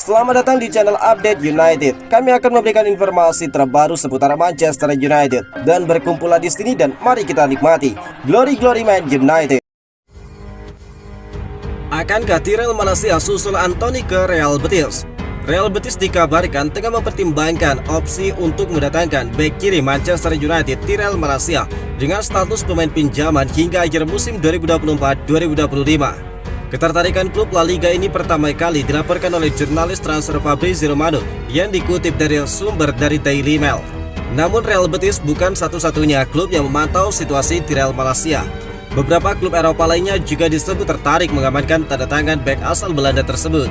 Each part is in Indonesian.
Selamat datang di channel Update United. Kami akan memberikan informasi terbaru seputar Manchester United dan berkumpullah di sini dan mari kita nikmati Glory Man United. Akankah Tyrell Malacia susul Anthony ke Real Betis? Real Betis dikabarkan tengah mempertimbangkan opsi untuk mendatangkan bek kiri Manchester United Tyrell Malacia dengan status pemain pinjaman hingga akhir musim 2024-2025. Ketertarikan klub La Liga ini pertama kali dilaporkan oleh jurnalis transfer Fabrizio Romano yang dikutip dari sumber dari Daily Mail. Namun Real Betis bukan satu-satunya klub yang memantau situasi Tyrell Malacia. Beberapa klub Eropa lainnya juga disebut tertarik mengamankan tanda tangan bek asal Belanda tersebut.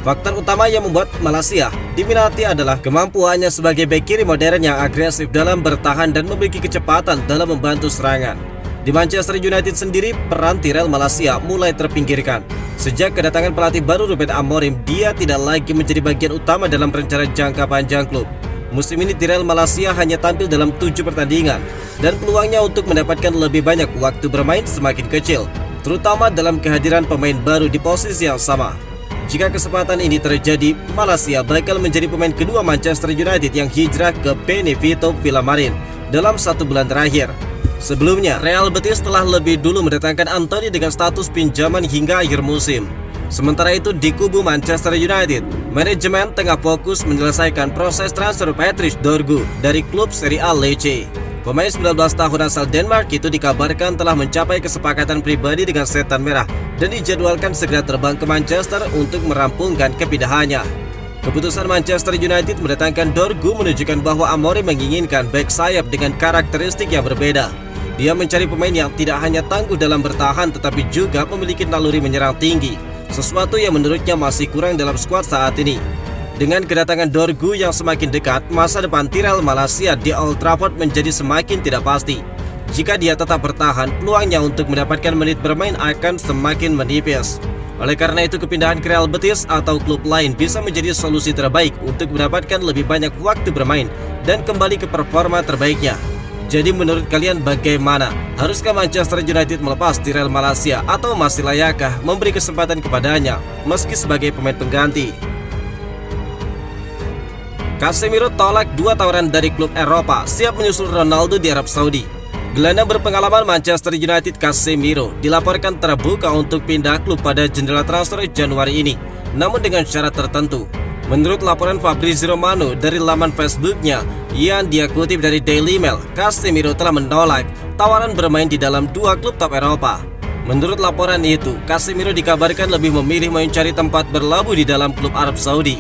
Faktor utama yang membuat Malacia diminati adalah kemampuannya sebagai bek kiri modern yang agresif dalam bertahan dan memiliki kecepatan dalam membantu serangan. Di Manchester United sendiri, peran Tyrell Malacia mulai terpinggirkan. Sejak kedatangan pelatih baru Ruben Amorim, dia tidak lagi menjadi bagian utama dalam rencana jangka panjang klub. Musim ini Tyrell Malacia hanya tampil dalam 7 pertandingan, dan peluangnya untuk mendapatkan lebih banyak waktu bermain semakin kecil, terutama dalam kehadiran pemain baru di posisi yang sama. Jika kesempatan ini terjadi, Malacia bakal menjadi pemain kedua Manchester United yang hijrah ke Benevento Villamarin dalam 1 bulan terakhir. Sebelumnya, Real Betis telah lebih dulu mendatangkan Anthony dengan status pinjaman hingga akhir musim. Sementara itu di kubu Manchester United, manajemen tengah fokus menyelesaikan proses transfer Patrice Dorgu dari klub Serie A Lecce. Pemain 19 tahun asal Denmark itu dikabarkan telah mencapai kesepakatan pribadi dengan Setan Merah dan dijadwalkan segera terbang ke Manchester untuk merampungkan kepindahannya. Keputusan Manchester United mendatangkan Dorgu menunjukkan bahwa Amorim menginginkan bek sayap dengan karakteristik yang berbeda. Dia mencari pemain yang tidak hanya tangguh dalam bertahan tetapi juga memiliki naluri menyerang tinggi, sesuatu yang menurutnya masih kurang dalam skuad saat ini. Dengan kedatangan Dorgu yang semakin dekat, masa depan Tyrell Malacia di Old Trafford menjadi semakin tidak pasti. Jika dia tetap bertahan, peluangnya untuk mendapatkan menit bermain akan semakin menipis. Oleh karena itu, kepindahan ke Real Betis atau klub lain bisa menjadi solusi terbaik untuk mendapatkan lebih banyak waktu bermain dan kembali ke performa terbaiknya. Jadi menurut kalian bagaimana? Haruskah Manchester United melepas Tyrell Malacia atau masih layakkah memberi kesempatan kepadanya meski sebagai pemain pengganti? Casemiro tolak 2 tawaran dari klub Eropa, siap menyusul Ronaldo di Arab Saudi. Gelandang berpengalaman Manchester United Casemiro dilaporkan terbuka untuk pindah klub pada jendela transfer Januari ini, namun dengan syarat tertentu. Menurut laporan Fabrizio Romano dari laman Facebooknya yang dia kutip dari Daily Mail, Casemiro telah menolak tawaran bermain di dalam 2 klub top Eropa. Menurut laporan itu, Casemiro dikabarkan lebih memilih mencari tempat berlabuh di dalam klub Arab Saudi.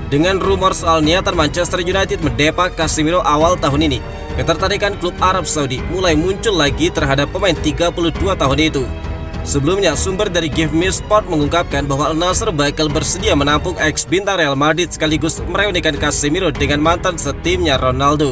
Dengan rumor soal niatan Manchester United mendepak Casemiro awal tahun ini, ketertarikan klub Arab Saudi mulai muncul lagi terhadap pemain 32 tahun itu. Sebelumnya, sumber dari Give Me Sport mengungkapkan bahwa Al Nassr bakal bersedia menampung ex-bintang Real Madrid sekaligus mereunikan Casemiro dengan mantan setimnya Ronaldo.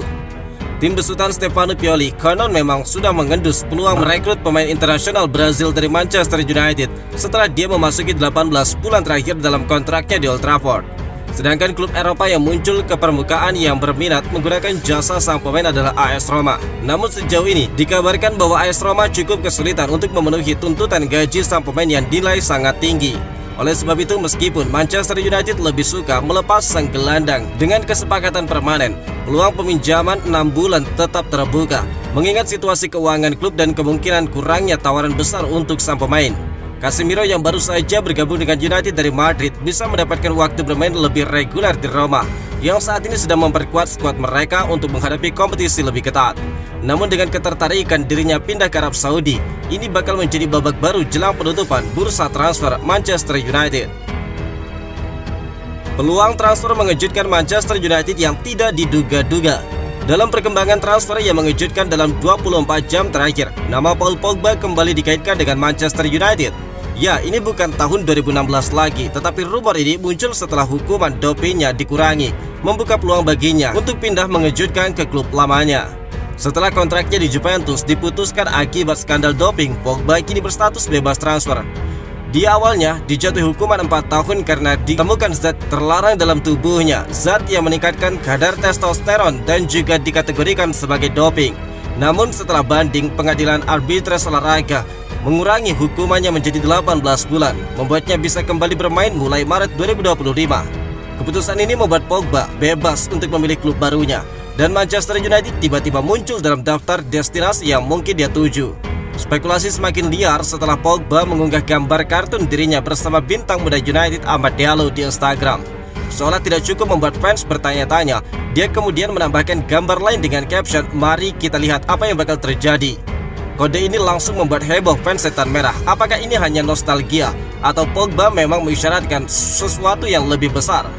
Tim besutan Stefano Pioli konon memang sudah mengendus peluang merekrut pemain internasional Brazil dari Manchester United setelah dia memasuki 18 bulan terakhir dalam kontraknya di Old Trafford. Sedangkan klub Eropa yang muncul ke permukaan yang berminat menggunakan jasa sang pemain adalah AS Roma. Namun sejauh ini dikabarkan bahwa AS Roma cukup kesulitan untuk memenuhi tuntutan gaji sang pemain yang dinilai sangat tinggi. Oleh sebab itu, meskipun Manchester United lebih suka melepas sang gelandang dengan kesepakatan permanen, peluang peminjaman 6 bulan tetap terbuka mengingat situasi keuangan klub dan kemungkinan kurangnya tawaran besar untuk sang pemain. Casemiro yang baru saja bergabung dengan United dari Madrid bisa mendapatkan waktu bermain lebih reguler di Roma yang saat ini sedang memperkuat skuad mereka untuk menghadapi kompetisi lebih ketat. Namun dengan ketertarikan dirinya pindah ke Arab Saudi, ini bakal menjadi babak baru jelang penutupan bursa transfer Manchester United. Peluang transfer mengejutkan Manchester United yang tidak diduga-duga. Dalam perkembangan transfer yang mengejutkan dalam 24 jam terakhir, nama Paul Pogba kembali dikaitkan dengan Manchester United. Ya, ini bukan tahun 2016 lagi, tetapi rumor ini muncul setelah hukuman dopingnya dikurangi, membuka peluang baginya untuk pindah mengejutkan ke klub lamanya. Setelah kontraknya di Juventus diputuskan akibat skandal doping, Pogba kini berstatus bebas transfer. Dia awalnya dijatuhi hukuman 4 tahun karena ditemukan zat terlarang dalam tubuhnya, zat yang meningkatkan kadar testosteron dan juga dikategorikan sebagai doping. Namun setelah banding, pengadilan arbitras olahraga mengurangi hukumannya menjadi 18 bulan, membuatnya bisa kembali bermain mulai Maret 2025. Keputusan ini membuat Pogba bebas untuk memilih klub barunya, dan Manchester United tiba-tiba muncul dalam daftar destinasi yang mungkin dia tuju. Spekulasi semakin liar setelah Pogba mengunggah gambar kartun dirinya bersama bintang muda United Amad Diallo di Instagram. Seolah tidak cukup membuat fans bertanya-tanya, dia kemudian menambahkan gambar lain dengan caption, "Mari kita lihat apa yang bakal terjadi." Kode ini langsung membuat heboh fans Setan Merah. Apakah ini hanya nostalgia atau Pogba memang mengisyaratkan sesuatu yang lebih besar?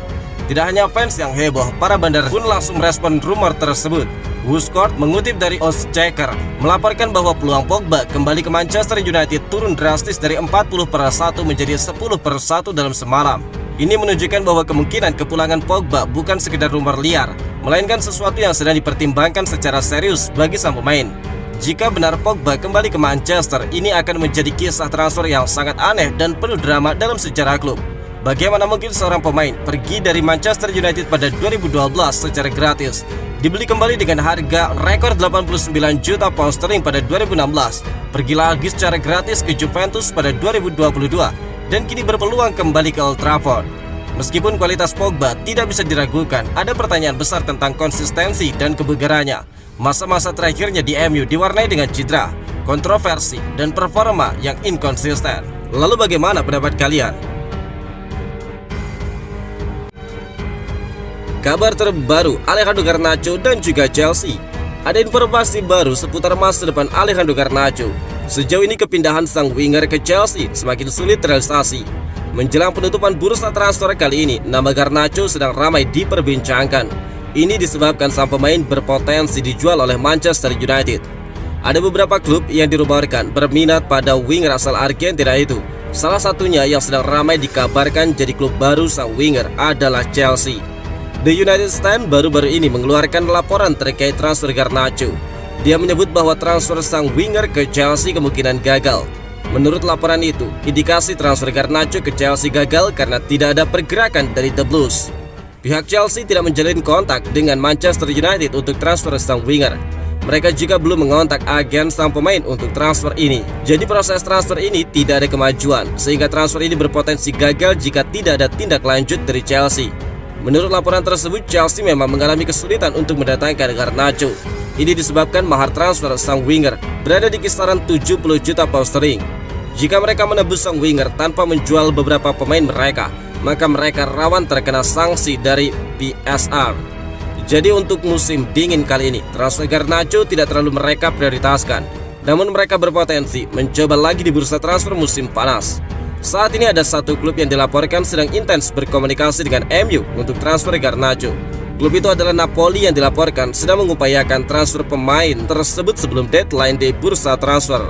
Tidak hanya fans yang heboh, para bandar pun langsung merespon rumor tersebut. WhoScored mengutip dari Odds-Checker melaporkan bahwa peluang Pogba kembali ke Manchester United turun drastis dari 40% menjadi 10% dalam semalam. Ini menunjukkan bahwa kemungkinan kepulangan Pogba bukan sekedar rumor liar, melainkan sesuatu yang sedang dipertimbangkan secara serius bagi sang pemain. Jika benar Pogba kembali ke Manchester, ini akan menjadi kisah transfer yang sangat aneh dan penuh drama dalam sejarah klub. Bagaimana mungkin seorang pemain pergi dari Manchester United pada 2012 secara gratis, dibeli kembali dengan harga rekor 89 juta pound sterling pada 2016, pergi lagi secara gratis ke Juventus pada 2022, dan kini berpeluang kembali ke Old Trafford. Meskipun kualitas Pogba tidak bisa diragukan, ada pertanyaan besar tentang konsistensi dan kebugarannya. Masa-masa terakhirnya di MU diwarnai dengan cedera, kontroversi, dan performa yang inkonsisten. Lalu bagaimana pendapat kalian? Kabar terbaru Alejandro Garnacho dan juga Chelsea. Ada informasi baru seputar masa depan Alejandro Garnacho. Sejauh ini kepindahan sang winger ke Chelsea semakin sulit terrealisasi. Menjelang penutupan bursa transfer kali ini, nama Garnacho sedang ramai diperbincangkan. Ini disebabkan sang pemain berpotensi dijual oleh Manchester United. Ada beberapa klub yang dirumorekan berminat pada winger asal Argentina itu. Salah satunya yang sedang ramai dikabarkan jadi klub baru sang winger adalah Chelsea. The United Stand baru-baru ini mengeluarkan laporan terkait transfer Garnacho. Dia menyebut bahwa transfer sang winger ke Chelsea kemungkinan gagal. Menurut laporan itu, indikasi transfer Garnacho ke Chelsea gagal karena tidak ada pergerakan dari The Blues. Pihak Chelsea tidak menjalin kontak dengan Manchester United untuk transfer sang winger. Mereka juga belum mengontak agen sang pemain untuk transfer ini. Jadi proses transfer ini tidak ada kemajuan, sehingga transfer ini berpotensi gagal jika tidak ada tindak lanjut dari Chelsea. Menurut laporan tersebut, Chelsea memang mengalami kesulitan untuk mendatangkan Garnacho. Ini disebabkan mahar transfer sang winger berada di kisaran 70 juta pound sterling. Jika mereka menebus sang winger tanpa menjual beberapa pemain mereka, maka mereka rawan terkena sanksi dari PSR. Jadi untuk musim dingin kali ini, transfer Garnacho tidak terlalu mereka prioritaskan. Namun mereka berpotensi mencoba lagi di bursa transfer musim panas. Saat ini ada satu klub yang dilaporkan sedang intens berkomunikasi dengan MU untuk transfer Garnacho. Klub itu adalah Napoli yang dilaporkan sedang mengupayakan transfer pemain tersebut sebelum deadline di bursa transfer.